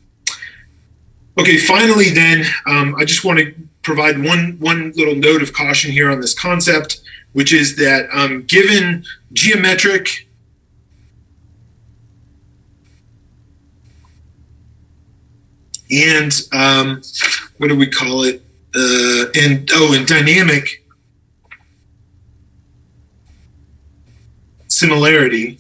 Okay, finally then, I just want to provide one little note of caution here on this concept, which is that given geometric and what do we call it? And dynamic similarity,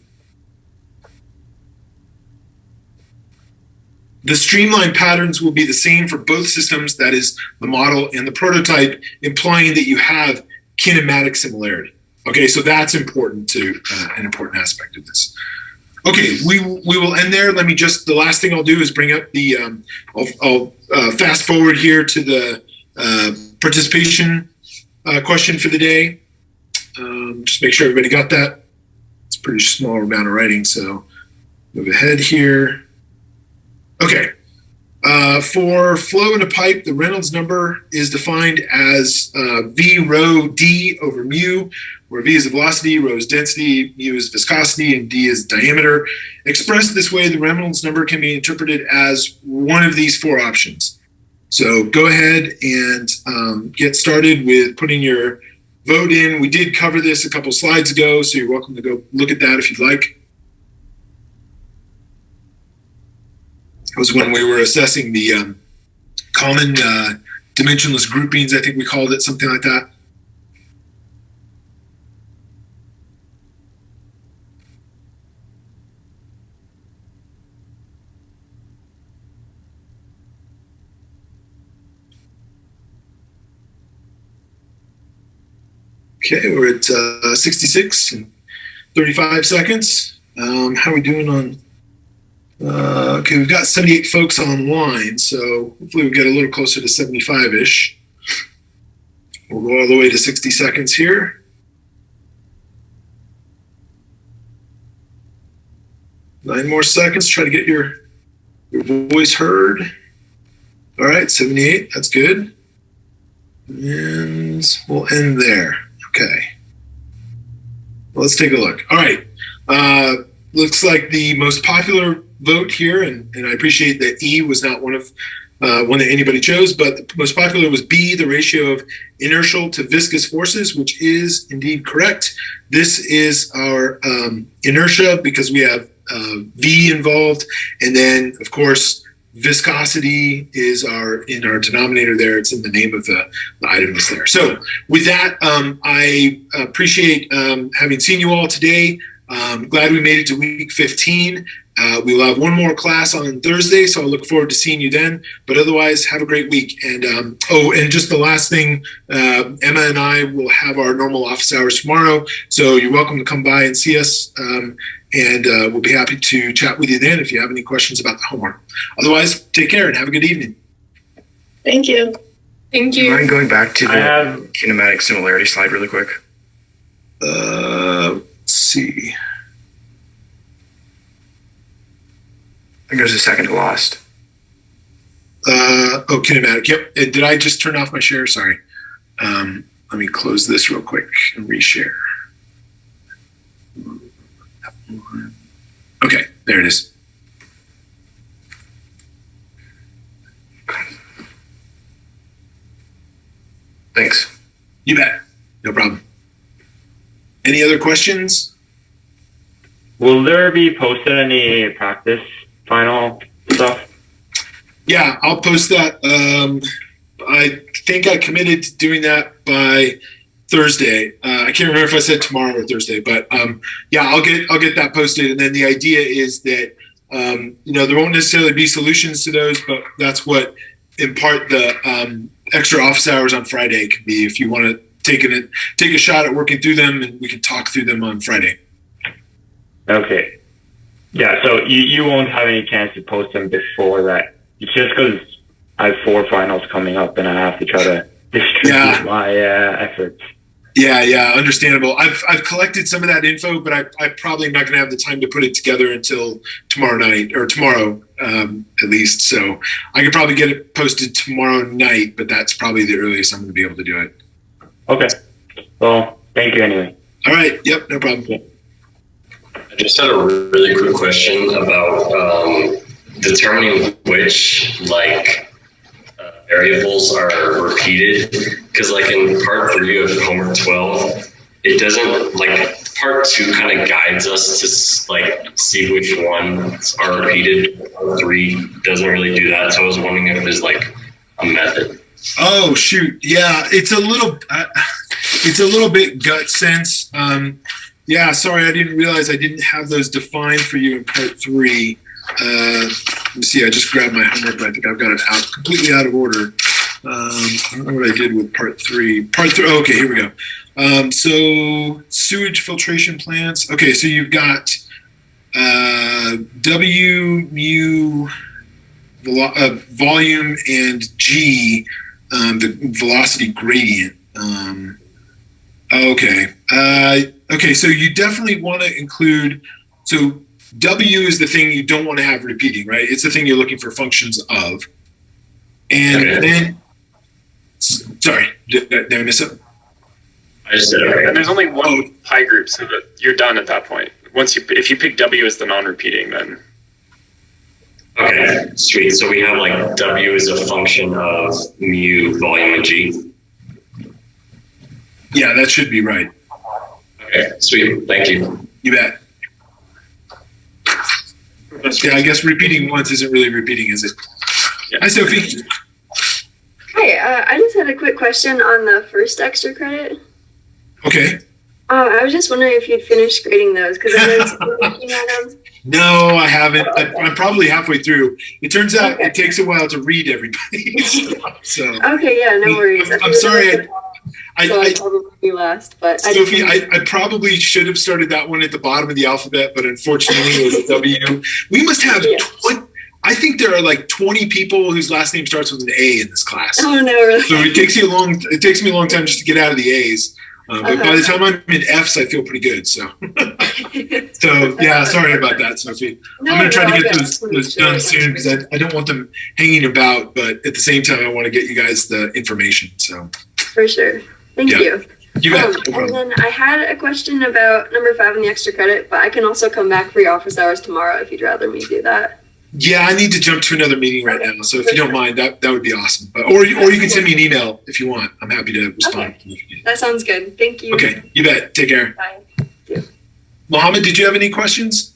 the streamline patterns will be the same for both systems, that is the model and the prototype, implying that you have kinematic similarity. Okay, so that's important to an important aspect of this. Okay, we will end there. Let me just, the last thing I'll do is bring up the, I'll fast forward here to the participation question for the day. Just make sure everybody got that. It's a pretty small amount of writing, so move ahead here. Okay, for flow in a pipe, the Reynolds number is defined as V rho D over mu, where V is the velocity, rho is density, mu is viscosity, and D is diameter. Expressed this way, the Reynolds number can be interpreted as one of these four options. So go ahead and get started with putting your vote in. We did cover this a couple slides ago, so you're welcome to go look at that if you'd like. It was when we were assessing the common dimensionless groupings, I think we called it, something like that. Okay, we're at 66 and 35 seconds. How are we doing on? Okay, we've got 78 folks online, so hopefully we'll get a little closer to 75-ish. We'll go all the way to 60 seconds here. Nine more seconds, try to get your voice heard. All right, 78, that's good. And we'll end there. Okay. Well, let's take a look. All right. Looks like the most popular vote here, and I appreciate that E was not one that anybody chose, but the most popular was B, the ratio of inertial to viscous forces, which is indeed correct. This is our inertia because we have V involved, and then of course viscosity is in our denominator there. It's in the name of the item that's there. So with that, I appreciate having seen you all today. Glad we made it to week 15. We'll have one more class on Thursday, so I look forward to seeing you then. But otherwise, have a great week. And and just the last thing, Emma and I will have our normal office hours tomorrow, so you're welcome to come by and see us. And we'll be happy to chat with you then if you have any questions about the homework. Otherwise, take care and have a good evening. Thank you. Thank you. Mind going back to the kinematic similarity slide really quick? Let's see. I think there's a second to last. Kinematic. Yep. Did I just turn off my share? Sorry. Let me close this real quick and reshare. Okay, there it is. Thanks. You bet. No problem. Any other questions? Will there be posted any practice final stuff? Yeah, I'll post that. I think I committed to doing that by Thursday. I can't remember if I said tomorrow or Thursday, but yeah, I'll get that posted. And then the idea is that there won't necessarily be solutions to those, but that's what in part the extra office hours on Friday can be. If you want to take a shot at working through them, and we can talk through them on Friday. Okay. Yeah, so you won't have any chance to post them before that. It's just because I have 4 finals coming up and I have to try to distribute my efforts. Yeah, understandable. I've collected some of that info, but I probably not going to have the time to put it together until tomorrow night or tomorrow at least. So I could probably get it posted tomorrow night, but that's probably the earliest I'm going to be able to do it. Okay. Well, thank you anyway. All right. Yep. No problem. I just had a really quick question about determining which variables are repeated, because like in part 3 of homework 12, it doesn't, like, part 2 kind of guides us to like see which ones are repeated. Part 3 doesn't really do that, so I was wondering if there's like a method. Oh shoot. Yeah, it's a little bit gut sense. Yeah, sorry, I didn't realize I didn't have those defined for you in part 3. Let me see, I just grabbed my homework, but I think I've got it completely out of order. I don't know what I did with part 3. Okay, here we go. So sewage filtration plants. Okay, so you've got W, mu, volume, and G, the velocity gradient. Okay, so you definitely want to include, so W is the thing you don't want to have repeating, right? It's the thing you're looking for functions of. And then, sorry, did I miss it? I just said it right. And there's only one pi group, so that you're done at that point. If you pick W as the non-repeating, then. Okay, sweet. So we have like W is a function of mu, volume, and G. Yeah, that should be right. Okay, sweet. Thank you. You bet. Yeah, I guess repeating once isn't really repeating, is it? Yeah. Hi, Sophie. Hi, I just had a quick question on the first extra credit. Okay. I was just wondering if you'd finished grading those, because I was looking at them. No, I haven't. I'm probably halfway through. It turns out it takes a while to read everybody. So okay, yeah, no worries. I'm sorry. I'll probably be last, but Sophie, I probably should have started that one at the bottom of the alphabet, but unfortunately it was a W. We must have I think there are like 20 people whose last name starts with an A in this class. Oh no, really? So it takes me a long time just to get out of the A's. But by the time I'm in F's, I feel pretty good. So, yeah, sorry about that, Sophie. No, I'm going to try to get good. those done soon because I don't want them hanging about. But at the same time, I want to get you guys the information. So for sure. Thank you. You bet. No and then I had a question about number 5 in the extra credit, but I can also come back for your office hours tomorrow if you'd rather me do that. Yeah, I need to jump to another meeting right now. So if you don't mind, that would be awesome. But or you can send me an email if you want. I'm happy to respond. Okay. That sounds good. Thank you. Okay, you bet. Take care. Bye. Mohammed, did you have any questions?